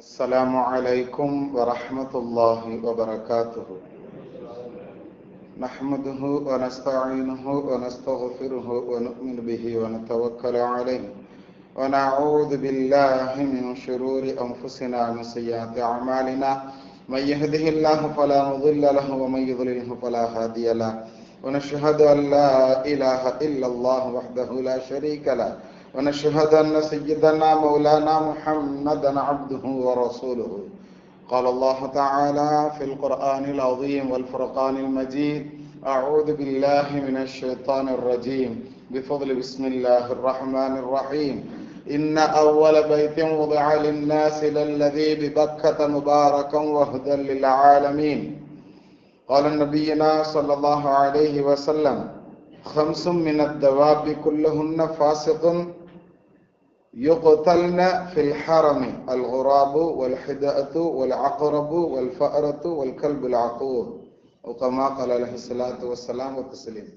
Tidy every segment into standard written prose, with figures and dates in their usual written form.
السلام عليكم ورحمة الله وبركاته. نحمده ونستعينه ونستغفره ونؤمن به ونتوكل عليه ونعوذ بالله من شرور أنفسنا ومن سيئات أعمالنا. من يهده الله فلا مضل له ومن يضلله فلا هادي له. ونشهد أن لا إله إلا الله وحده لا شريك له. ونشهد أن سيدنا مولانا محمدا عبده ورسوله. قال الله تعالى في القرآن العظيم والفرقان المجيد: أعوذ بالله من الشيطان الرجيم. بفضل بسم الله الرحمن الرحيم. إن أول بيت وضع للناس للذي ببكة مباركا وهدى للعالمين. قال نبينا صلى الله عليه وسلم: 5 من الدواب كلهن فاسق يقتلن في الحرم: الغراب والحدأة والعقرب والفأرة والكلب العقور، وكما قال عليه الصلاة والسلام والتسليم.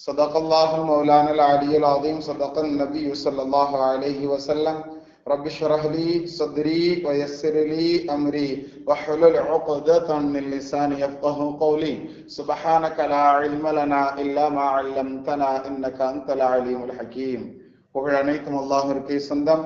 صدق الله مولانا العلي العظيم. صدق النبي صلى الله عليه وسلم. رب اشرح لي صدري ويسر لي أمري واحلل عقدة من لساني يفقه قولي. سبحانك لا علم لنا إلا ما علمتنا إنك أنت العليم الحكيم. புகழ் அனைத்தும் அல்லாஹ்விற்கே சொந்தம்.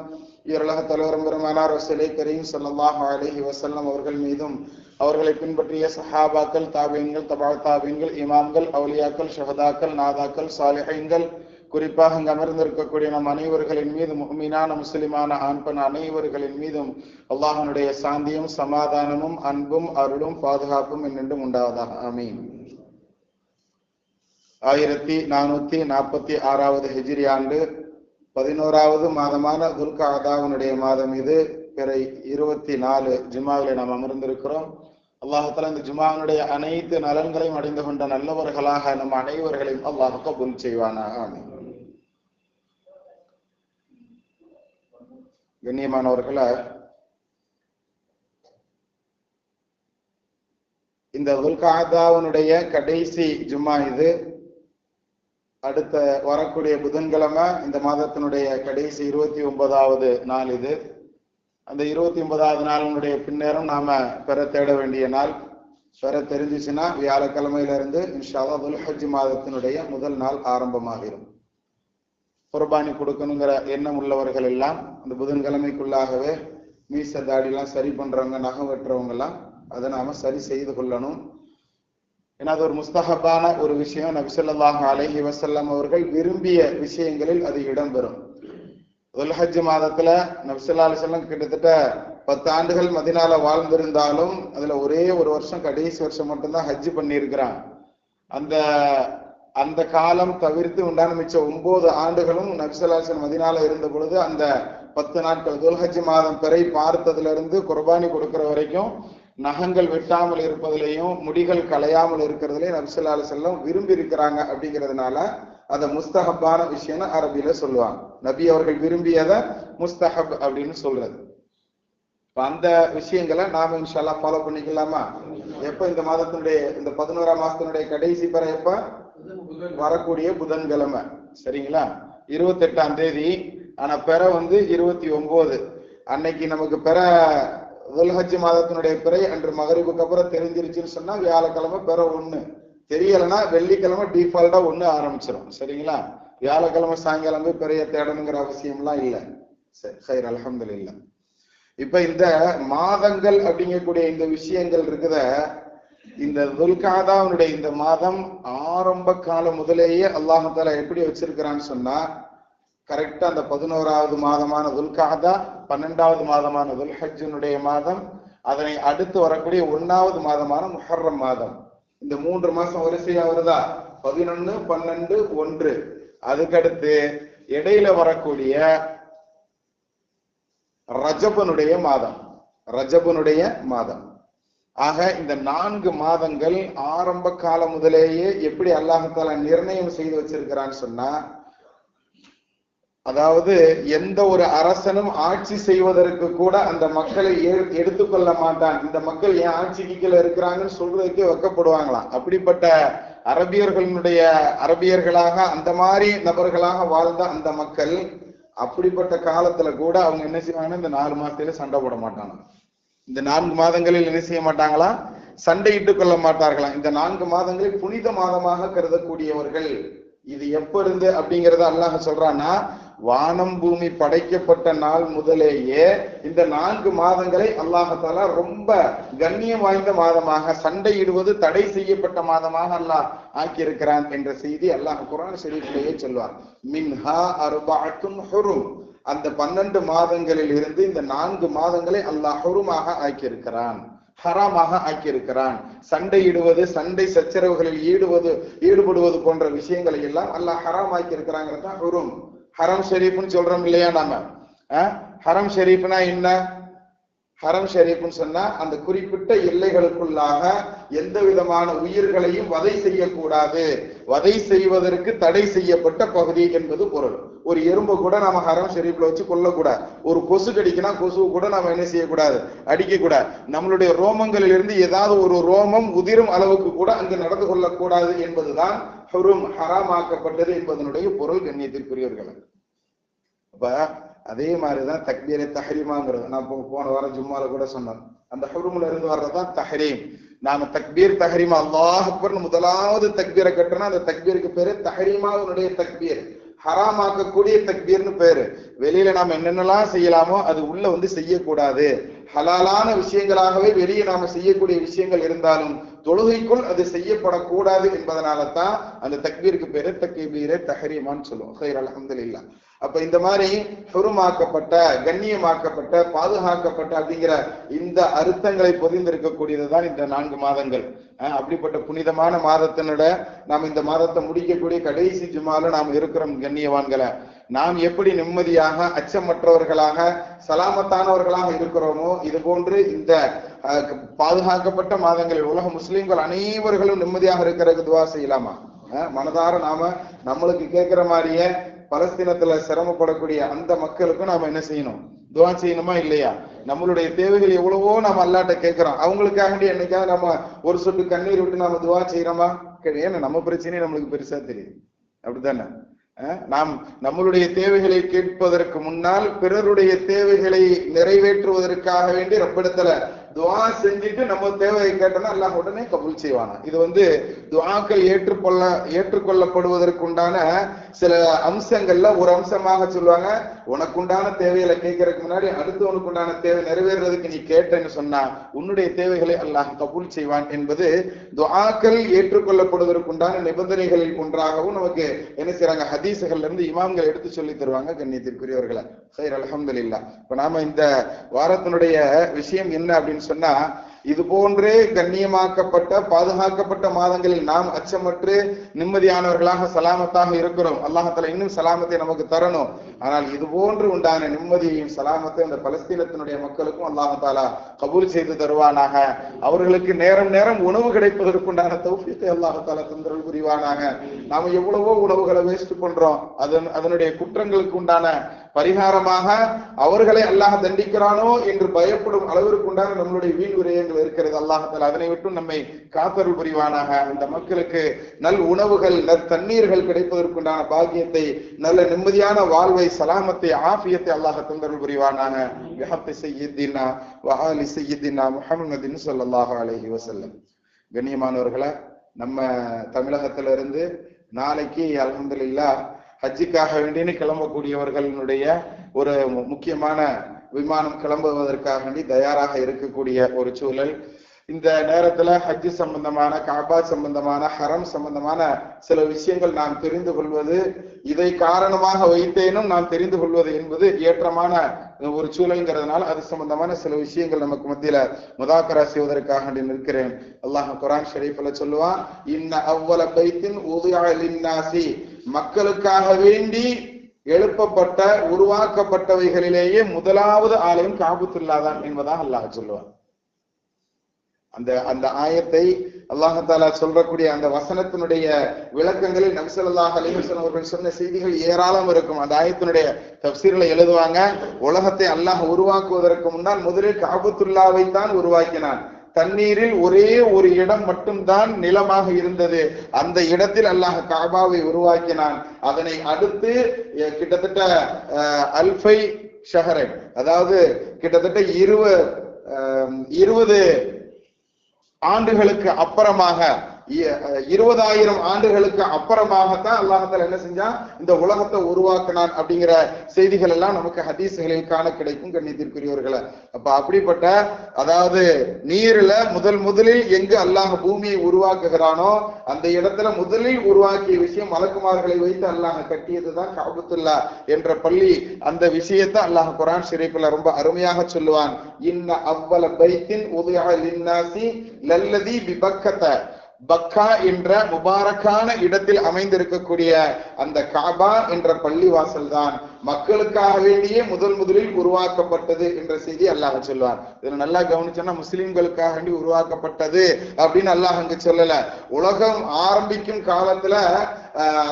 இயற்லக தலைவரும் பெருமானார் ரசூலே கரீம் ஸல்லல்லாஹு அலைஹி வஸல்லம் அவர்கள் மீதும் அவர்களை பின்பற்றிய சஹாபாக்கள், தாபீன்கள், தபா தாபீன்கள், இமாம்கள், அவுலியாக்கள், ஷஹதாக்கள், நாதாக்கள், சாலிஹீன்கள், குறிப்பாக அங்கு அமர்ந்திருக்கக்கூடிய நம் அனைவர்களின் மீது, முஃமினான முஸ்லிமான ஆண் பெண் அனைவர்களின் மீதும் அல்லாஹ்வுடைய சாந்தியும் சமாதானமும் அன்பும் அருளும் பாதுகாப்பும் என்னென்றும் உண்டாவதாக. ஆமீன். 1446 ஹிஜ்ரி ஆண்டு 11வது மாதமான துல்காதாவுடைய மாதம் இது. பிறை 24 ஜுமாவிலே நாம் அமர்ந்திருக்கிறோம். அல்லாஹ் தஆலா இந்த ஜுமாவினுடைய அனைத்து நலன்களையும் அடைந்து கொண்ட நல்லவர்களாக நம் அனைவர்களையும் அல்லாஹ் கபூல் செய்வானாக. ஆமீன். கண்ணியமானவர்களே, இந்த துல்காதாவுடைய கடைசி ஜும்மா இது. அடுத்த வரக்கூடிய புதன்கிழமை இந்த மாதத்தினுடைய கடைசி 29வது நாள் இது. அந்த 29வது நாளினுடைய பின்னேறம் நாம பெற தேட வேண்டிய நாள். பெற தெரிஞ்சிச்சுன்னா வியாழக்கிழமையிலிருந்து இன்ஷா அல்லாஹ் துல்ஹஜ் மாதத்தினுடைய முதல் நாள் ஆரம்பமாகிடும். குர்பானி கொடுக்கணுங்கிற எண்ணம் உள்ளவர்கள் எல்லாம் அந்த புதன்கிழமைக்குள்ளாகவே மீச தாடிலாம் சரி பண்றவங்க, நகம் வெட்டுறவங்க எல்லாம் அதை நாம சரி செய்து கொள்ளணும். ஏன்னா அது ஒரு முஸ்தஹபான ஒரு விஷயம். நபி ஸல்லல்லாஹு அலைஹி வஸல்லம் அவர்கள் விரும்பிய விஷயங்களில் அது இடம்பெறும். துல்ஹஜ் மாதத்துல நபி ஸல்லல்லாஹு அலைஹி வஸல்லம் கிட்டத்தட்ட 10 ஆண்டுகள் மதீனால வாழ்ந்திருந்தாலும் அதுல ஒரே ஒரு வருஷம், கடைசி வருஷம் மட்டும்தான் ஹஜ் பண்ணியிருக்கிறாங்க. அந்த காலம் தவிர்த்து உண்டான மிச்ச 9 ஆண்டுகளும் நபி ஸல்லல்லாஹு அலைஹி வஸல்லம் மதீனால இருந்த பொழுது அந்த 10 நாட்கள் துல்ஹஜ் மாதம் பிறை பார்த்ததுல இருந்து குர்பானி கொடுக்கிற வரைக்கும் நகங்கள் வெட்டாமல் இருப்பதிலையும் முடிகள் களையாமல் இருக்கிறதுலையும் நபி ஸல்லல்லாஹு அலைஹி வஸல்லம் விரும்பி இருக்கிறாங்க. அப்படிங்கிறதுனால அதை முஸ்தஹப்பான விஷயம்னு அரபியில சொல்லுவாங்க. நபி அவர்கள் விரும்பியத முஸ்தஹப் அப்படின்னு சொல்றது. அந்த விஷயங்களை நாம இன்ஷா அல்லாஹ் ஃபாலோ பண்ணிக்கலாமா? எப்ப இந்த மாதத்தினுடைய இந்த 11ஆம் மாசத்தினுடைய கடைசி பிறை எப்ப? வரக்கூடிய புதன்கிழமை. சரிங்களா? 28ஆம் தேதி. ஆனா பிற 29. அன்னைக்கு நமக்கு பிற துல்ஹஜ் மாதத்தினுடைய பிறை அன்று மகரிபுக்கு அப்புறம் தெரிஞ்சிருச்சுன்னு சொன்னா வியாழக்கிழமை பிற 1, தெரியலன்னா வெள்ளிக்கிழமை டிஃபால்ட்டா 1 ஆரம்பிச்சிடும். சரிங்களா? வியாழக்கிழமை சாயங்காலம் பிறைய தேடணுங்கிற அவசியம்லாம் இல்லை. சரி, அல்ஹம்துலில்லாஹ். இப்ப இந்த மாதங்கள் அப்படிங்கக்கூடிய இந்த விஷயங்கள் இருக்குத, இந்த துல்காதாவுடைய இந்த மாதம் ஆரம்ப காலம் முதலேயே அல்லாஹ் தஆலா எப்படி வச்சிருக்கிறான்னு சொன்னா, கரெக்டா அந்த 11வது மாதமான துல்காதா, 12வது மாதமான துல்ஹஜ்ஜினுடைய மாதம், அதனை அடுத்து வரக்கூடிய 1வது மாதமான முஹர்ரம் மாதம், இந்த 3 மாசம் வரிசையா வருதா? 11, 12, 1. அதுக்கடுத்து இடையில வரக்கூடிய ரஜபனுடைய மாதம். ஆக இந்த 4 மாதங்கள் ஆரம்ப காலம் முதலேயே எப்படி அல்லாஹ் தஆலா நிர்ணயம் செய்து வச்சிருக்கிறான்னு சொன்னா, அதாவது எந்த ஒரு அரசனும் ஆட்சி செய்வதற்கு கூட அந்த மக்களை எடுத்துக்கொள்ள மாட்டான். இந்த மக்கள் ஏன் ஆட்சிக்கு கீழே இருக்கிறாங்கன்னு சொல்றதுக்கே வெக்கப்படுவாங்களாம். அப்படிப்பட்ட அரபியர்களாக அந்த மாதிரி நபர்களாக வாழ்ந்த அந்த மக்கள் அப்படிப்பட்ட காலத்துல கூட அவங்க என்ன செய்வாங்கன்னா இந்த 4 மாசத்துல சண்டை போட மாட்டாங்க. இந்த 4 மாதங்களில் என்ன செய்ய மாட்டாங்களா? சண்டையிட்டுக் கொள்ள மாட்டார்களா? இந்த 4 மாதங்களை புனித மாதமாக கருதக்கூடியவர்கள். இது எப்ப இருந்து அப்படிங்கறத அல்லாஹ் சொல்றான்னா, வானம் பூமி படைக்கப்பட்ட நாள் முதலேயே இந்த 4 மாதங்களை அல்லாஹாலா ரொம்ப கண்ணியம் வாய்ந்த மாதமாக, சண்டையிடுவது தடை செய்யப்பட்ட மாதமாக அல்லாஹ் ஆக்கியிருக்கிறான் என்ற செய்தி அல்லாஹ் குர்ஆன் ஷரீஃபிலேயே சொல்வார். மின்ஹா அர்பஅத்துன் ஹுரும். அந்த 12 மாதங்களில் இருந்து இந்த 4 மாதங்களை அல்லாஹ் ஹுருமாக ஆக்கியிருக்கிறான், ஹராமாக ஆக்கியிருக்கிறான். சண்டையிடுவது, சண்டை சச்சரவுகளில் ஈடுபடுவது போன்ற விஷயங்களை எல்லாம் அல்லாஹ் ஹராம் ஆக்கியிருக்கிறாங்கிறது தான் ஹுரும். ஹரம் ஷரீஃப்னு சொல்றோம் இல்லையா நாம? ஹரம் ஷரீஃப்னா என்ன? ஹரம் ஷரீஃப்னு சொன்னா அந்த குறிப்பிட்ட எல்லைகளுக்குள்ளாக எந்த விதமான உயிர்களையும் வதை செய்யக்கூடாது, வதை செய்வதற்கு தடை செய்யப்பட்ட பகுதி என்பது பொருள். ஒரு எறும்பு கூட நாம ஹரம் ஷரீஃப்ல வச்சு கொல்லக்கூடாது. ஒரு கொசு கடிக்கினா கொசுவை கூட நாம என்ன செய்யக்கூடாது? அடிக்க கூடாது. நம்மளுடைய ரோமங்களில் இருந்து ஏதாவது ஒரு ரோமம் உதிரும் அளவுக்கு கூட அங்கு நடந்து கொள்ளக்கூடாது என்பதுதான் ஹுரும், ஹராமாக்கப்பட்டது என்பதனுடைய பொருள். கண்ணியத்திற்குரியவர்கள், அப்ப அதே மாதிரிதான் தக்பீரை தஹ்ரீமாங்கிறது. நான் போன வாரம் ஜும்மால கூட சொன்னோம். அந்த ஹுரும்ல இருந்து வர்றதுதான் தஹ்ரீம். நாம தக்பீர் தஹ்ரீம், அல்லாஹ் அக்பர்னு முதலாவது தக்பீரை கட்டணும். அந்த தக்பீருக்கு பேரு தஹ்ரீமாவுடைய தக்பீர், ஹராமாக்கக்கூடிய தக்பீர்னு பேரு. வெளியில நாம என்னென்னலாம் செய்யலாமோ அது உள்ள வந்து செய்யக்கூடாது. ஹலாலான விஷயங்களாகவே வெளியே நாம செய்யக்கூடிய விஷயங்கள் இருந்தாலும் தொழுகைக்குள் அது செய்யப்படக்கூடாது என்பதனால தான் அந்த தக்பீருக்கு பேரு தக்பீரே தஹ்ரீமான்னு சொல்லுவோம். ஹைர், அல்ஹம்துலில்லாஹ். அப்ப இந்த மாதிரி ஹுருமாக்கப்பட்ட, கண்ணியமாக்கப்பட்ட, பாதுகாக்கப்பட்ட அப்படிங்கிற இந்த அர்த்தங்களை பொதிந்திருக்கக்கூடியதுதான் இந்த 4 மாதங்கள். அப்படிப்பட்ட புனிதமான மாதத்தினோட நாம் இந்த மாதத்தை முடிக்கக்கூடிய கடைசி ஜுமால நாம் இருக்கிறோம். கண்ணியவான்களை, நாம் எப்படி நிம்மதியாக, அச்சமற்றவர்களாக, சலாமத்தானவர்களாக இருக்கிறோமோ இது போன்று இந்த பாதுகாக்கப்பட்ட மாதங்களில் உலக முஸ்லிம்கள் அனைவர்களும் நிம்மதியாக இருக்கிறதுக்கு துவா செய்யலாமா? மனதார நாம நம்மளுக்கு கேட்கிற மாதிரியே பலஸ்தீனத்துல சிரமப்படக்கூடிய அந்த மக்களுக்கும் நாம என்ன செய்யணும்? துவா செய்யணுமா இல்லையா? நம்மளுடைய தேவைகள் எவ்வளவோ நாம அல்லாட்ட கேட்கிறோம். அவங்களுக்காக என்னைக்காவது நம்ம ஒரு சொட்டு கண்ணீர் விட்டு நாம துவா செய்யறோமா? ஏன்னா நம்ம பிரச்சனையே நம்மளுக்கு பெருசா தெரியுது, அப்படித்தானே? நாம் நம்மளுடைய தேவைகளை கேட்பதற்கு முன்னால் பிறருடைய தேவைகளை நிறைவேற்றுவதற்காக வேண்டி ரப்பிடத்துல துவா செஞ்சுட்டு நம்ம தேவையை கேட்டோம்னா அல்லாஹ் உடனே கபூல் செய்வானா. இது துவாக்கள் ஏற்றுக்கொள்ளப்படுவதற்குண்டான சில அம்சங்கள்ல ஒரு அம்சமாக சொல்லுவாங்க. உனக்குண்டான தேவைகளை கேட்கறதுக்கு முன்னாடி அடுத்தவனுக்கு உண்டான தேவை நிறைவேறதுக்கு நீ கேட்டேன்னு சொன்னா உன்னுடைய தேவைகளை அல்லாஹ் கபூல் செய்வான் என்பது துஆக்கள் ஏற்றுக்கொள்ளப்படுவதற்குண்டான நிபந்தனைகளில் ஒன்றாகவும் நமக்கு என்ன செய்யறாங்க? ஹதீசுகள்ல இருந்து இமாம்கள் எடுத்து சொல்லி தருவாங்க. கண்ணியத்திற்குரியவர்களை, ஹைர், அல்ஹம்துலில்லாஹ். இப்ப நாம இந்த வாரத்தினுடைய விஷயம் என்ன அப்படின்னு சொன்னா, இது போன்றே கண்ணியமாக்கப்பட்ட, பாதுகாக்கப்பட்ட மாதங்களில் நாம் அச்சமற்று நிம்மதியானவர்களாக, சலாமத்தாக இருக்கிறோம். அல்லாஹ்தாலா இன்னும் சலாமத்தை நமக்கு தரணும். ஆனால் இது போன்று உண்டான நிம்மதியையும் சலாமத்தையும் அந்த பலஸ்தீனத்தினுடைய மக்களுக்கும் அல்லாஹ்தாலா கபூல் செய்து தருவானாக. அவர்களுக்கு நேரம் நேரம் உணவு கிடைப்பதற்குண்டான தௌஃபீக்கை அல்லாஹ்தாலா தந்தருள் புரிவானாக. நாம எவ்வளவோ உணவுகளை வேஸ்ட் பண்றோம். அதனுடைய குற்றங்களுக்கு உண்டான பரிகாரமாக அவர்களை அல்லாஹ் தண்டிக்கிறானோ என்று பயப்படும் அளவிற்கு உண்டான நம்மளுடைய வீண் விரயங்கள் இருக்கிறது. அல்லாஹ்தாலா அதனை விட்டு நம்மை காத்தருள் புரிவானாக. இந்த மக்களுக்கு நல் உணவுகள், நற்தண்ணீர்கள் கிடைப்பதற்குண்டான பாக்கியத்தை, நல்ல நிம்மதியான வாழ்வை, சலாமத்தை, ஆஃபியத்தை அல்லாஹ் தந்தருள் புரிவானாக. பிஹக்கி சய்யிதினா வ ஆலி சய்யிதினா முஹம்மதின் ஸல்லல்லாஹு அலைஹி வஸல்லம். கண்ணியமானவர்களே, நம்ம தமிழகத்துல இருந்து நாளைக்கு அல்ஹம்துலில்லாஹ் ஹஜ்ஜுக்காக வேண்டின்னு கிளம்பக்கூடியவர்களுடைய ஒரு முக்கியமான விமானம் கிளம்புவதற்காக வேண்டி தயாராக இருக்கக்கூடிய ஒரு சூழல். இந்த நேரத்துல ஹஜ் சம்பந்தமான, காபா சம்பந்தமான, ஹரம் சம்பந்தமான சில விஷயங்கள் நாம் தெரிந்து கொள்வது, இதை காரணமாக வைத்தேனும் நாம் தெரிந்து கொள்வது என்பது ஏற்றமான ஒரு சூழல்ங்கிறதுனால அது சம்பந்தமான சில விஷயங்கள் நமக்கு மத்தியில முதாக்கரா செய்வதற்காக நிற்கிறேன். அல்லாஹ் குர்ஆன் ஷரீஃப்ல சொல்லுவான், இன்ன அவ்வல பைத்தின் உதிஅ லின்னாசி, மக்களுக்காக வேண்டி எழுப்பப்பட்ட, உருவாக்கப்பட்டவைகளிலேயே முதலாவது ஆலயம் காபத்துல்லா தான் என்பதாக அல்லாஹ் சொல்லுவான். அந்த ஆயத்தை அல்லாஹ் சொல்றக்கூடிய அந்த வசனத்தினுடைய விளக்கங்களில் நபி ஸல்லல்லாஹு அலைஹி வஸல்லம் அவர்கள் சொன்ன செய்திகள் ஏராளம் இருக்கும். அந்த ஆயத்தினுடைய தஃப்சீர்ல எழுதுவாங்க, உலகத்தை அல்லாஹ் உருவாக்குவதற்கு முன்னால் முதலில் காபத்துல்லாவை தான் உருவாக்கினான். தண்ணீரில் ஒரே ஒரு இடம் மட்டும்தான் நிலமாக இருந்தது. அந்த இடத்தில் அல்லாஹ் காபாவை உருவாக்கினான். அதனை அடுத்து கிட்டத்தட்ட அல்ஃபை ஷஹரை, அதாவது கிட்டத்தட்ட 20 ஆண்டுகளுக்கு அப்புறமாக 20,000 ஆண்டுகளுக்கு அப்புறமாகத்தான் அல்லாஹ்தால் என்ன செஞ்சான், இந்த உலகத்தை உருவாக்கினான் அப்படிங்கிற செய்திகள் எல்லாம் நமக்கு ஹதீஸ்களில் காண கிடைக்கும் கண்ணியத்திற்குரியவர்களை. அப்ப அப்படிப்பட்ட, அதாவது நீர்ல முதலில் எங்கு அல்லாஹ் பூமியை உருவாக்குகிறானோ அந்த இடத்துல முதலில் உருவாக்கிய விஷயம் மலக்குமார்களை வைத்து அல்லாஹ் கட்டியதுதான் காபத்துல்லா என்ற பள்ளி. அந்த விஷயத்தை அல்லாஹ் குர்ஆன் ஷரீஃப்ல ரொம்ப அருமையாக சொல்லுவான். இன்ன அவ்வல பைத்தின் உதிஅ லின்னாசி லல்லதி பிபக்கத, பக்கா என்ற முபாரக்கான இடத்தில் அமைந்திருக்கக்கூடிய அந்த காபா என்ற பள்ளிவாசல் தான் மக்களுக்காக வேண்டியே முதலில் உருவாக்கப்பட்டது என்ற செய்தி அல்லாஹ் சொல்லுவார். இதை நல்லா கவனிச்சோன்னா முஸ்லிம்களுக்காக வேண்டி உருவாக்கப்பட்டது அப்படின்னு அல்லாஹ் அங்கு சொல்லல. உலகம் ஆரம்பிக்கும் காலத்துல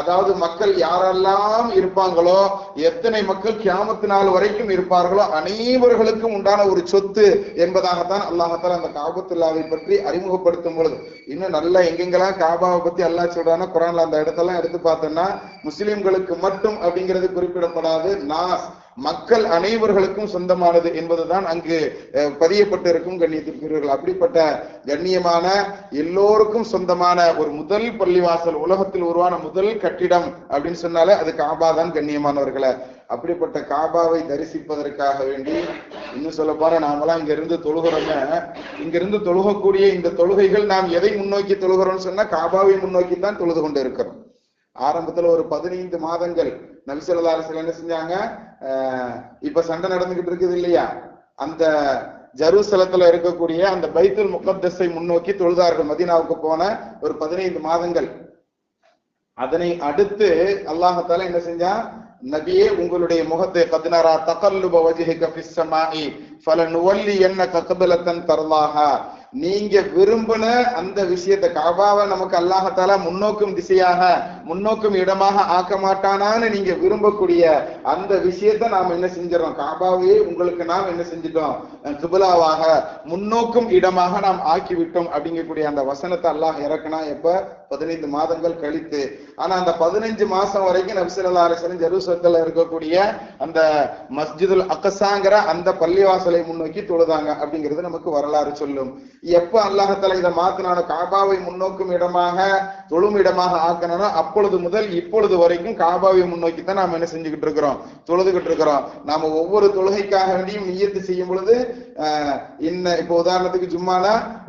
அதாவது மக்கள் யாரெல்லாம் இருப்பாங்களோ, எத்தனை மக்கள் கியாமத்து நாள் வரைக்கும் இருப்பார்களோ அனைவர்களுக்கும் உண்டான ஒரு சொத்து என்பதாகத்தான் அல்லாஹால அந்த காபத்துல்லாவை பற்றி அறிமுகப்படுத்தும் பொழுது, இன்னும் நல்லா எங்கெங்கெல்லாம் காபாவை பத்தி அல்லாஹ் சொல்றான்னா குர்ஆன்ல அந்த இடத்தெல்லாம் எடுத்து பார்த்தோம்னா முஸ்லிம்களுக்கு மட்டும் அப்படிங்கிறது குறிப்பிடப்படாது, நாஸ் மக்கள் அனைவர்களுக்கும் சொந்தமானது என்பதுதான் அங்கு பதியப்பட்டு இருக்கும் கண்ணியத்திற்குரியவர்கள். அப்படிப்பட்ட கண்ணியமான எல்லோருக்கும் சொந்தமான ஒரு முதல் பள்ளிவாசல், உலகத்தில் உருவான முதல் கட்டிடம் அப்படின்னு சொன்னாலே அது காபா தான் கண்ணியமானவர்களை. அப்படிப்பட்ட காபாவை தரிசிப்பதற்காக வேண்டி, இன்னும் சொல்ல போற நாமெல்லாம் இங்க இருந்து தொழுகிறோங்க, இங்க இருந்து தொழுகக்கூடிய இந்த தொழுகைகள் நாம் எதை முன்னோக்கி தொழுகிறோம்னு சொன்னா காபாவை முன்னோக்கி தான் தொழுது கொண்டு இருக்கிறோம். ஆரம்பத்துல ஒரு 15 மாதங்கள் நபி ஸல்லல்லாஹு அலைஹி வஸல்லம் என்ன செஞ்சாங்க, இப்ப சண்டை நடந்துகிட்டு இருக்குது இல்லையா, அந்த ஜெருசலத்துல இருக்கக்கூடிய அந்த பைத்துல் முகத்தஸை முன்னோக்கி தொழுதார்கள். மதீனாவுக்கு போன ஒரு 15 மாதங்கள். அதனை அடுத்து அல்லாஹ் தஆலா என்ன செஞ்சா, நபியே உங்களுடைய முகத்தை கத்னரா தகல்லுப வஜ்ஹிக ஃபிஸ் ஸமாஇ ஃபலனுவல்லியன்னக கிப்லத்தன் தர்லாஹா, நீங்க விரும்பின அந்த விஷயத்தை, காபாவை நமக்கு அல்லாஹ் தஆலா முன்னோக்கும் திசையாக முன்னோக்கும் இடமாக ஆக்க மாட்டானான்னு நீங்க விரும்பக்கூடிய அந்த விஷயத்தை நாம் என்ன செஞ்சிடறோம், காபாவையே உங்களுக்கு நாம் என்ன செஞ்சிட்டோம், கிப்லாவாக முன்னோக்கும் இடமாக நாம் ஆக்கிவிட்டோம் அப்படிங்கக்கூடிய அந்த வசனத்தை அல்லாஹ் இறக்குனா எப்ப, 15 மாதங்கள் கழித்து. ஆனா அந்த 15 மாசம் வரைக்கும் நபி ஸல்லல்லாஹு அலைஹி வஸல்லம் ஜெருசலத்துல இருக்கக்கூடிய அந்த மஸ்ஜிதுல் அக்ஸாங்கிற அந்த பள்ளிவாசலை முன்னோக்கி தொழுதாங்க அப்படிங்கிறது நமக்கு வரலாறு சொல்லும். எப்ப அல்லாஹ் தஆலா இதை மாத்தினானோ, காபாவை முன்னோக்கும் இடமாக தொழும் இடமாக ஆக்கணும், அப்பொழுது முதல் இப்பொழுது வரைக்கும் காபாவை முன்னோக்கி தான் நாம் என்ன செஞ்சுக்கிட்டு இருக்கிறோம், தொழுதுகிட்டு இருக்கிறோம். நாம ஒவ்வொரு தொழுகைக்காக வேண்டியும் நிய்யத்து செய்யும் பொழுது இப்போ உதாரணத்துக்கு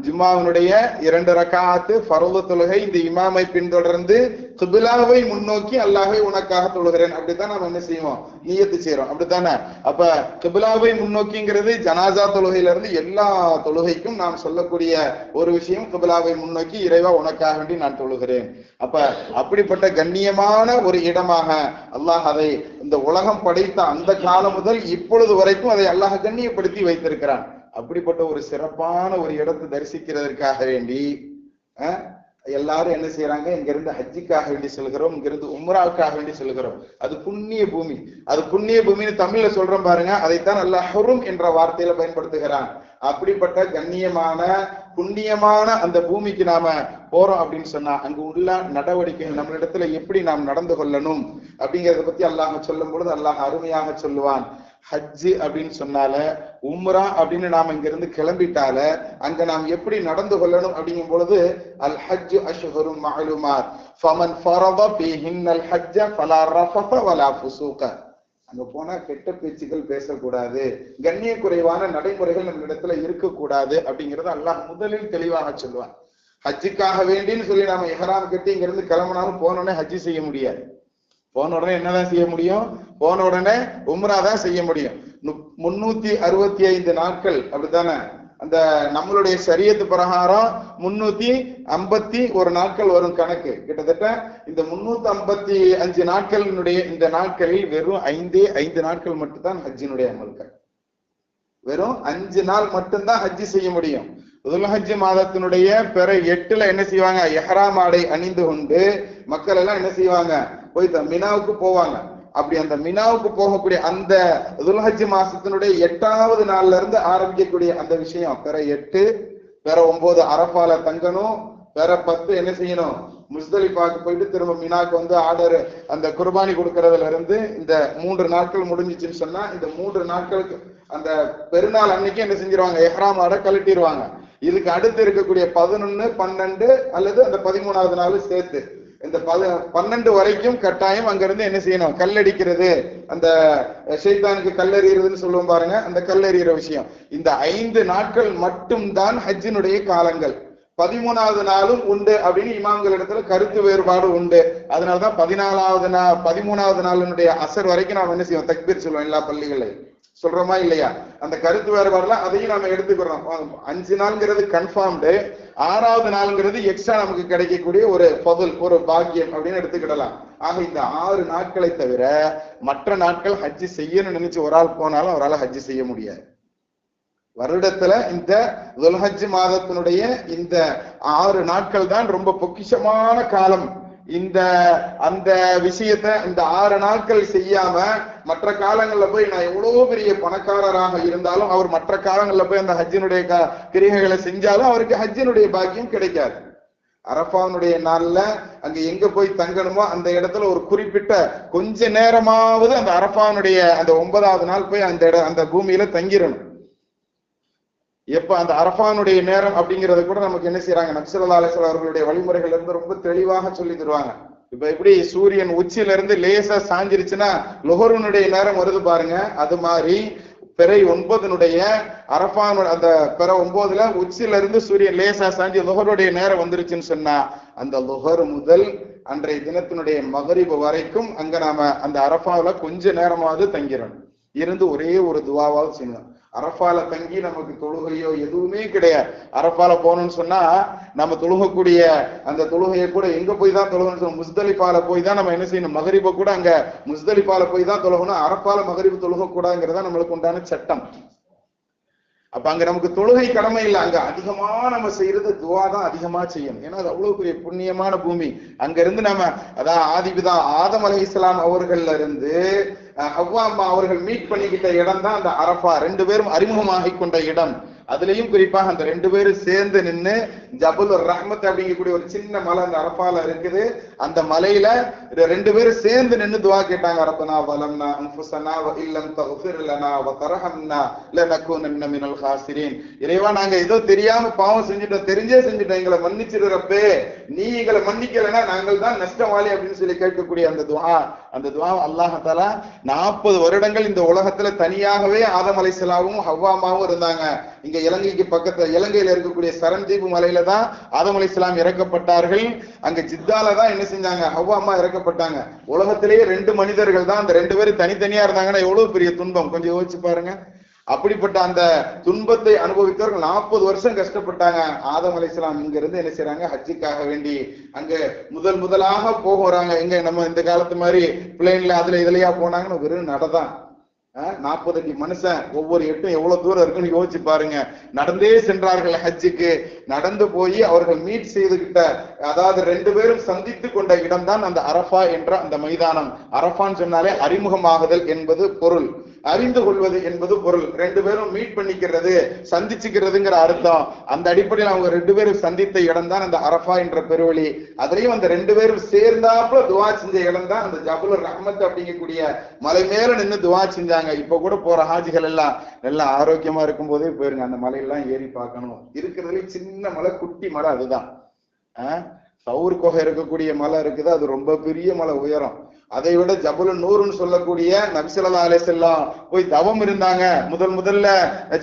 ஜும்மாவினுடைய 2 ரக்காத்து ஃபர்து தொழுகை, இந்த இமாமை பின்தொடர்ந்து கிப்லாவை முன்னோக்கி அல்லாஹ்வை உனக்காக தொழுகிறேன், அப்படித்தான் நாம என்ன செய்வோம், நிய்யத்து செய்யறோம், அப்படித்தானே. அப்ப கிப்லாவை முன்னோக்கிங்கிறது ஜனாசா தொழுகையில இருந்து எல்லா தொழுகைக்கும் நாம் சொல்லக்கூடிய ஒரு விஷயம், கிப்லாவை முன்னோக்கி இறைவா உனக்காக வேண்டி நான் தொழுகிறேன். அப்ப அப்படிப்பட்ட கண்ணியமான ஒரு இடமாக அல்லாஹ் அதை இந்த உலகம் படைத்த அந்த காலம் முதல் இப்பொழுது வரைக்கும் அதை அல்லாஹ் கண்ணியப்படுத்தி வைத்திருக்கிறான். அப்படிப்பட்ட ஒரு சிறப்பான ஒரு இடத்தை தரிசிக்கிறதற்காக வேண்டி எல்லாரும் என்ன செய்யறாங்க, இங்க இருந்து ஹஜ்ஜிக்காக வேண்டி செல்கிறோம், இங்க இருந்து உம்ராவுக்காக வேண்டி செல்கிறோம். அது புண்ணிய பூமி, அது புண்ணிய பூமின்னு தமிழ்ல சொல்றோம் பாருங்க, அதைத்தான் அல்லாஹ் ஹுரும் என்ற வார்த்தையில பயன்படுத்துகிறான். அப்படிப்பட்ட கண்ணியமான புண்ணியமான அந்த பூமிக்கு நாம போறோம் அப்படின்னு சொன்னா அங்கு உள்ள நடவடிக்கைகள் நம்மளிடத்துல எப்படி நாம் நடந்து கொள்ளணும் அப்படிங்கறத பத்தி அல்லாஹ் சொல்லும் பொழுது அல்லாஹ் அருமையாக சொல்லுவான். ஹஜ்ஜு அப்படின்னு சொன்னால, உம்ரா அப்படின்னு நாம இங்க இருந்து கிளம்பிட்டால அங்க நாம் எப்படி நடந்து கொள்ளணும் அப்படிங்கும் பொழுது, அல் ஹஜ்ஜு அஷ்ஹுரும் மஅலூமாத் ஃபமன் ஃபரத ஃபீஹின்னல் ஹஜ்ஜ ஃபலா ரஃபஸ வலா ஃபுசூக, அங்க போனா கெட்ட பேச்சுக்கள் பேசக்கூடாது, கண்ணிய குறைவான நடைமுறைகள் நம்ம இடத்துல இருக்கக்கூடாது அப்படிங்கறத அல்லாஹ் முதலில் தெளிவாக சொல்லுவான். ஹஜ்ஜுக்காக வேண்டின்னு சொல்லி நாம இஹ்ராம் கட்டி இங்க இருந்து கிளம்பினாலும் போன உடனே ஹஜ்ஜி செய்ய முடியாது. போன உடனே என்னதான் செய்ய முடியும், போன உடனே உம்ரா தான் செய்ய முடியும். 365 நாட்கள் அப்படித்தானே, அந்த நம்மளுடைய ஷரியத்து பிரகாரம் 351 நாட்கள் வரும் கணக்கு. கிட்டத்தட்ட இந்த 355 நாட்களினுடைய இந்த நாட்களில் வெறும் 5 நாட்கள் மட்டும்தான் ஹஜ்ஜினுடைய அமல்கள். வெறும் 5 நாள் மட்டும்தான் ஹஜ்ஜி செய்ய முடியும். துல்ஹஜ் மாதத்தினுடைய பிற 8ல என்ன செய்வாங்க, இஹ்ராம் ஆடை அணிந்து கொண்டு மக்கள் எல்லாம் என்ன செய்வாங்க, போய் மினாவுக்கு போவாங்க. அப்படி அந்த மினாவுக்கு போகக்கூடிய அந்த துல்ஹஜ் மாசத்தினுடைய 8வது நாள்ல இருந்து ஆரம்பிக்கக்கூடிய அந்த விஷயம், பிற 8 பிற 9 அரஃபால தங்கணும், பிற 10 என்ன செய்யணும், முஸ்தலிஃபாக்கு போயிட்டு திரும்ப மினாக்கு வந்து ஆர்டர் அந்த குர்பானி கொடுக்கறதுல இருந்து இந்த 3 நாட்கள் முடிஞ்சிச்சுன்னு சொன்னா, இந்த 3 நாட்களுக்கு அந்த பெருநாள் அன்னைக்கு என்ன செஞ்சிருவாங்க, எஹ்ராம் ஆட கழட்டிடுவாங்க. இதுக்கு அடுத்து இருக்கக்கூடிய 11, 12 அல்லது அந்த 13வது நாள் சேர்த்து இந்த 12 வரைக்கும் கட்டாயம் அங்க இருந்து என்ன செய்யணும், கல்லடிக்கிறது, அந்த ஷைத்தானுக்கு கல்லெறிகிறதுன்னு சொல்லுவோம் பாருங்க, அந்த கல்லெறிகிற விஷயம். இந்த 5 நாட்கள் மட்டும்தான் ஹஜ்ஜினுடைய காலங்கள். 13வது நாளும் உண்டு அப்படின்னு இமாம்கள் இடத்துல கருத்து வேறுபாடு உண்டு. அதனாலதான் 13வது நாளினுடைய அசர் வரைக்கும் நாம் என்ன செய்வோம், தக்பீர் சொல்லுவோம் எல்லா பள்ளிகளையும். சொல்றோமா இல்லையா? அந்த கருத்து வேறுபாடுலாம் அதையும் நம்ம எடுத்துக்கிறோம். 5 நாள்ங்கிறது கன்ஃபார்ம்டு, 6வது நாள்ங்கிறது எக்ஸ்ட்ரா நமக்கு கிடைக்கக்கூடிய ஒரு பதுல், ஒரு பாக்கியம் அப்படின்னு எடுத்துக்கிடலாம். ஆக இந்த 6 நாட்களை தவிர மற்ற நாட்கள் ஹஜ்ஜி செய்யணும்னு நினைச்சு ஒரு ஆள் போனாலும் அவரால் ஹஜ்ஜி செய்ய முடியாது. வருடத்துல இந்த துல்ஹஜ் மாதத்தினுடைய இந்த 6 நாட்கள் தான் ரொம்ப பொக்கிஷமான காலம். அந்த விஷயத்த இந்த 6 நாட்கள் செய்யாம மற்ற காலங்கள்ல போய் நான் எவ்வளவு பெரிய பணக்காரராக இருந்தாலும் அவர் மற்ற காலங்கள்ல போய் அந்த ஹஜ்ஜினுடைய கிரிகைகளை செஞ்சாலும் அவருக்கு ஹஜ்ஜினுடைய பாக்கியம் கிடைக்காது. அரஃபாவுடைய நாள்ல அங்க எங்க போய் தங்கணுமோ அந்த இடத்துல ஒரு குறிப்பிட்ட கொஞ்ச நேரமாவது அந்த அரஃபாவுடைய அந்த 9வது நாள் போய் அந்த பூமியில தங்கிடணும். எப்ப அந்த அரஃபானுடைய நேரம் அப்படிங்கறது கூட நமக்கு என்ன செய்யறாங்க, நபி ஸல்லல்லாஹு அலைஹி வஸல்லம் அவர்களுடைய வழிமுறைகள் இருந்து ரொம்ப தெளிவாக சொல்லி தருவாங்க. இப்ப எப்படி சூரியன் உச்சியில இருந்து லேசா சாஞ்சிருச்சுன்னா லொஹருனுடைய நேரம் வருது பாருங்க, அது மாதிரி பிறை 9னுடைய அரஃபான் அந்த பிற 9ல உச்சியில இருந்து சூரியன் லேசா சாஞ்சி லொஹருடைய நேரம் வந்துருச்சுன்னு சொன்னா, அந்த லொஹர் முதல் அன்றைய தினத்தினுடைய மகரிபு வரைக்கும் அங்க நாம அந்த அரஃபாவில கொஞ்ச நேரமாவது தங்கிறோம். இருந்து ஒரே ஒரு துவாவாவது செய்யணும். அரஃபால தங்கி நமக்கு தொழுகையோ எதுவுமே கிடையாது. அரஃபால போகணும்னு சொன்னா நம்ம தொழுகக்கூடிய அந்த தொழுகையை கூட எங்க போய் தான் தொழுகணும்னு சொன்ன, முஸ்தலிஃபால போய் தான் நம்ம என்ன செய்யணும், மகரிப கூட அங்க முஸ்தலிஃபால போய் தான் தொழுகணும். அரஃபால மகரிபு தொழுக கூடாதுங்கிறதா நம்மளுக்கு உண்டான சட்டம். அப்ப அங்க நமக்கு தொழுகை கடமை இல்லை, அங்க அதிகமா நம்ம செய்யறது துவா தான் அதிகமா செய்யணும். ஏன்னா அது அவ்வளவு பெரிய புண்ணியமான பூமி. அங்க இருந்து நம்ம அதான் ஆதிபிதா ஆதம் அலைஹிஸ்ஸலாம் அவர்கள்ல இருந்து ஹவ்வா அம்மா அவர்கள் மீட் பண்ணிக்கிட்ட இடம் தான் அந்த அரஃபா. 2 பேரும் அறிமுகமாகி கொண்ட இடம். அதுலயும் குறிப்பாக அந்த 2 பேரும் சேர்ந்து நின்று ஜபுல் ரஹ்மத் அப்படிங்கக்கூடிய ஒரு சின்ன மலை அந்த அரஃபால இருக்குது. அந்த மலையில 2 பேரும் சேர்ந்து நின்று துவா கேட்டாங்க, ரப்பனா வலம்னா அன்ஃபுஸனா வ இல்லம் தக்ஃபிர் லனா வ தர்ஹம்னா லனகுனன்ன மினல் காசிரீன். இறைவா, நாங்க ஏதோ தெரியாம பாவம் செஞ்சுட்டோம், தெரிஞ்சே செஞ்சுட்டோம், எங்களை மன்னிச்சிரு ரப்பே, நீ எங்களை மன்னிக்கலைன்னா நாங்கள் தான் நஷ்டவாளி அப்படின்னு சொல்லி கேட்கக்கூடிய அந்த துவா அல்லாஹ் தஆலா 40 வருடங்கள் இந்த உலகத்துல தனியாகவே ஆதம் அலைஹிஸ்ஸலாமும் ஹவ்வா அம்மாவும் இருந்தாங்க. இங்க இலங்கைக்கு பக்கத்துல இலங்கையில இருக்கக்கூடிய சரண்தீபு மலையில தான் ஆதம் அலைஹிஸ்ஸலாம் இறக்கப்பட்டார்கள். அங்க ஜித்தால தான் என்ன செஞ்சாங்க, ஹவ்வா அம்மா இறக்கப்பட்டாங்க. உலகத்திலேயே 2 மனிதர்கள் தான், அந்த 2 பேரும் தனித்தனியா இருந்தாங்கன்னா எவ்வளவு பெரிய துன்பம் கொஞ்சம் யோசிச்சு பாருங்க. அப்படிப்பட்ட அந்த துன்பத்தை அனுபவித்தவர்கள் 40 வருஷம் கஷ்டப்பட்டாங்க. ஆதம் அலைஹிஸ்ஸலாம் இங்க இருந்து என்ன செய்யறாங்க, ஹஜ்ஜுக்காக வேண்டி அங்க முதலாக போகிறாங்க. எங்க நம்ம இந்த காலத்து மாதிரி பிளேன்ல அதுல இதுலயா போனாங்கன்னு வெறும் நடதான். 40 அடி மனுஷன், ஒவ்வொரு எட்டும் எவ்வளவு தூரம் இருக்குன்னு யோசிச்சு பாருங்க. நடந்தே சென்றார்கள் ஹஜ்ஜுக்கு. நடந்து போய் அவர்கள் மீட் செய்துகிட்ட, அதாவது 2 பேரும் சந்தித்து கொண்ட இடம் தான் அந்த அரஃபா என்ற அந்த மைதானம். அரஃபான்னு சொன்னாலே அறிமுகமாகுதல் என்பது பொருள், அறிந்து கொள்வது என்பது பொருள். 2 பேரும் மீட் பண்ணிக்கிறது, சந்திச்சுக்கிறதுங்கிற அர்த்தம். அந்த அடிப்படையில் அவங்க 2 பேரும் சந்தித்த இடம் தான் அந்த அரஃபா என்ற பெருவழி. அதுலயும் அந்த 2 பேரும் சேர்ந்தாப்புல துவா செஞ்ச இடம் தான் அந்த ஜபுல் ரஹ்மத் அப்படிங்கக்கூடிய மலை மேல நின்று துவா செஞ்சாங்க. இப்ப கூட போற ஹாஜிகள் எல்லாம் நல்லா ஆரோக்கியமா இருக்கும் போதே போயிருங்க, அந்த மலையெல்லாம் ஏறி பார்க்கணும். இருக்கிறதுல சின்ன மலை, குட்டி மலை, அதுதான் சவுர் குகை இருக்கக்கூடிய மலை இருக்குது. அது ரொம்ப பெரிய மலை, உயரம். அதை விட ஜபுல் நூர்னு சொல்லக்கூடிய நபி ஸல்லல்லாஹு அலைஹி வஸல்லம் போய் தவம் இருந்தாங்க. முதல்ல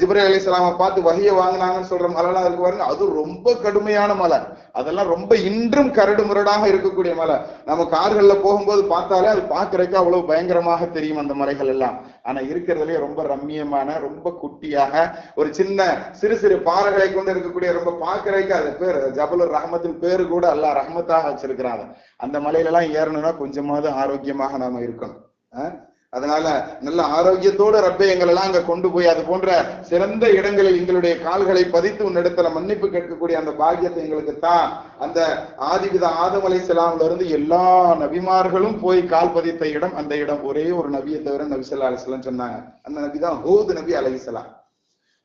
ஜிப்ரீல் அலைஹிஸ்ஸலாமை பார்த்து வஹியை வாங்கினாங்கன்னு சொல்ற மலைலாம் இருக்கு பாருங்க, அது ரொம்ப கடுமையான மலை. அதெல்லாம் ரொம்ப இன்றும் கரடு முரடாக இருக்கக்கூடிய மலை. நம்ம கார்கள்ல போகும்போது பார்த்தாலே அது பார்க்கறதுக்கு அவ்வளவு பயங்கரமாக தெரியும் அந்த மலைகள் எல்லாம். ஆனா இருக்கிறதுலயே ரொம்ப ரம்மியமான, ரொம்ப குட்டியாக ஒரு சின்ன சிறு சிறு பாறைகளை கொண்டு இருக்கக்கூடிய, ரொம்ப பார்க்கறதுக்கு அது பேர் ஜபுல் ரஹ்மத்தின் பேரு கூட அல்லாஹ் ரஹ்மத்தாக வச்சிருக்கிறாங்க. அந்த மலையில எல்லாம் ஏறணும்னா கொஞ்சமாவது ஆரோக்கியமாக நாம இருக்கணும். அதனால நல்ல ஆரோக்கியத்தோடு ரப்பே எங்களெல்லாம் அங்க கொண்டு போய் அது போன்ற சிறந்த இடங்களில் எங்களுடைய கால்களை பதித்து உன்னிடத்துல மன்னிப்பு கேட்கக்கூடிய அந்த பாக்கியத்தை எங்களுக்கு தான். அந்த ஆதிபிதா ஆதம் அலைஹிஸ்ஸலாம்ல இருந்து எல்லா நபிமார்களும் போய் கால் பதித்த இடம் அந்த இடம். ஒரே ஒரு நபியை தவிர நபி ஸல்லல்லாஹு அலைஹி வஸல்லம் சொன்னாங்க, அந்த நபி தான் ஹூத் நபி அலைஹிஸ்ஸலாம்.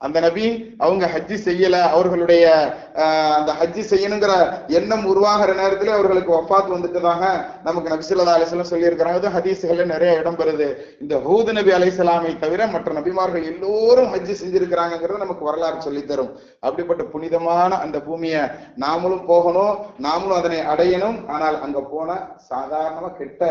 அந்த நபி அவங்க ஹஜ்ஜி செய்யல, அவர்களுடைய அந்த ஹஜ்ஜி செய்யணுங்கிற எண்ணம் உருவாகிற நேரத்துல அவர்களுக்கு வஃபாத் வந்துட்டதாக நமக்கு நபி ஸல்லல்லாஹு அலைஹி வஸல்லம் சொல்லி இருக்கிறாங்க. ஹதீஸ்கள்ல நிறைய இடம் பெறுது. இந்த ஹூத் நபி அலைஹிஸ்ஸலாமை தவிர மற்ற நபிமார்கள் எல்லோரும் ஹஜ்ஜி செஞ்சிருக்கிறாங்கிறது நமக்கு வரலாறு சொல்லி தரும். அப்படிப்பட்ட புனிதமான அந்த பூமியை நாமளும் போகணும், நாமளும் அதனை அடையணும். ஆனால் அங்க போன சாதாரணமா கெட்ட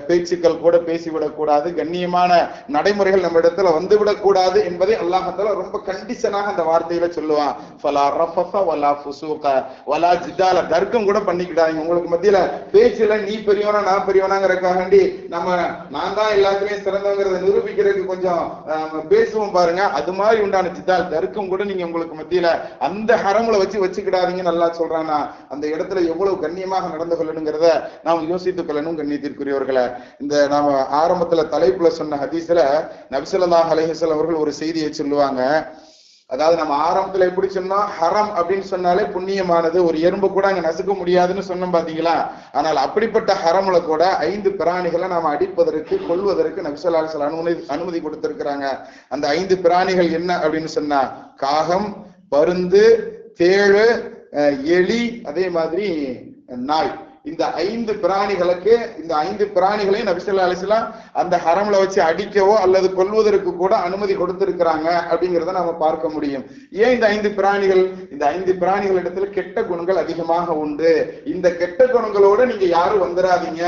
பேச்சுக்கள் கூட பேசிவிடக் கூடாது, கண்ணியமான நடைமுறைகள் நம்ம இடத்துல வந்துவிடக் கூடாது என்பதை அல்லாஹ் தஆலா ரொம்ப கண்டிஷனாக அந்த வார்த்தையில சொல்லுவான். ஃபலா ரஃபஸ வலா ஃபுசூக வலா ஜிதால, தர்க்கம் கூட பண்ணிக்கிட்டாங்க. உங்களுக்கு மத்தியில பேச்சுல நீ பெரியவனா நான் பெரியவனாங்கிறதுக்காண்டி நான் தான் எல்லாத்துலயும் சிறந்தவங்கிறத நிரூபிக்கிறதுக்கு கொஞ்சம் பேசுவோம் பாருங்க, அது மாதிரி உண்டான ஜிதால் தர்க்கம் கூட நீங்க உங்களுக்கு மத்தியில அந்த ஹரம்ல வச்சுக்கிடாதீங்க நல்லா சொல்றானா. அந்த இடத்துல எவ்வளவு கண்ணியமாக நடந்து கொள்ளணுங்கிறத நாம் யோசித்துக் கொள்ளணும். கண்ணியத்திற்குரியவர்களை, இந்த நாம ஆரம்பத்துல தலைப்புல சொன்ன ஹதீஸ்ல நபி ஸல்லல்லாஹு அலைஹி வஸல்லம் அவர்கள் ஒரு செய்தியை சொல்லுவாங்க. அதாவது நம்ம ஆரம்பத்துல எப்படி சொன்னோம், ஹரம் அப்படின்னு சொன்னாலே புண்ணியமானது, ஒரு எறும்பு கூட அங்க நசுக்க முடியாதுன்னு சொன்னோம் பாத்தீங்களா. ஆனால் அப்படிப்பட்ட ஹரம்ல கூட 5 பிராணிகளை நாம அடிப்பதற்கு கொள்வதற்கு நபி ஸல்லல்லாஹு அலைஹி வஸல்லம் அனுமதி கொடுத்திருக்கிறாங்க. அந்த 5 பிராணிகள் என்ன அப்படின்னு சொன்னா, காகம், பருந்து, தேழு, எலி, அதே மாதிரி நாய். இந்த 5 பிராணிகளுக்கு, இந்த 5 பிராணிகளையும் நபி ஸல்லல்லாஹு அலைஹி வஸல்லம் அந்த ஹரம்ல வச்சு அடிக்கவோ அல்லது கொல்வதற்கு கூட அனுமதி கொடுத்திருக்கிறாங்க அப்படிங்கிறத நாம பார்க்க முடியும். ஏன் இந்த 5 பிராணிகள்? இந்த 5 பிராணிகள் இடத்துல கெட்ட குணங்கள் அதிகமாக உண்டு. இந்த கெட்ட குணங்களோட நீங்க யாரும் வந்துடாதீங்க.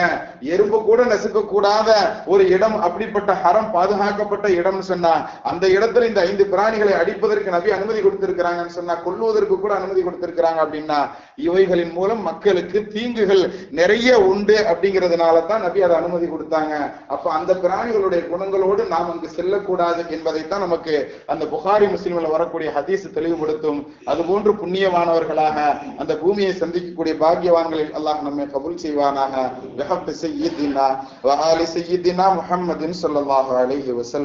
எறும்பு கூட நசுக்க கூடாத ஒரு இடம், அப்படிப்பட்ட ஹரம் பாதுகாக்கப்பட்ட இடம்னு சொன்னா அந்த இடத்துல இந்த 5 பிராணிகளை அடிப்பதற்கு நபி அனுமதி கொடுத்திருக்கிறாங்கன்னு சொன்னா, கொல்வதற்கு கூட அனுமதி கொடுத்திருக்கிறாங்க. அப்படின்னா இவைகளின் மூலம் மக்களுக்கு தீங்குகள் நிறைய உண்டு அப்படிங்கிறதுனால தான் நபி அதை அனுமதி கொடுத்தாங்க. அப்ப அந்த பிராணிகளுடைய குணங்களோடு நாம் அங்கு செல்லக்கூடாது என்பதைத்தான் நமக்கு அந்த புகாரி முஸ்லிம்ல வரக்கூடிய ஹதீஸ் தெளிவுபடுத்தும். அதுபோன்று புண்ணியமானவர்களாக அந்த பூமியை சந்திக்கக்கூடிய பாக்கியவான்களில் அல்லாஹ் நம்மை கபூல் செய்வானாக. பிஹக்கி ஸய்யிதினா வ ஆலி ஸய்யிதினா முஹம்மதின் ஸல்லல்லாஹு அலைஹி வஸல்லம்.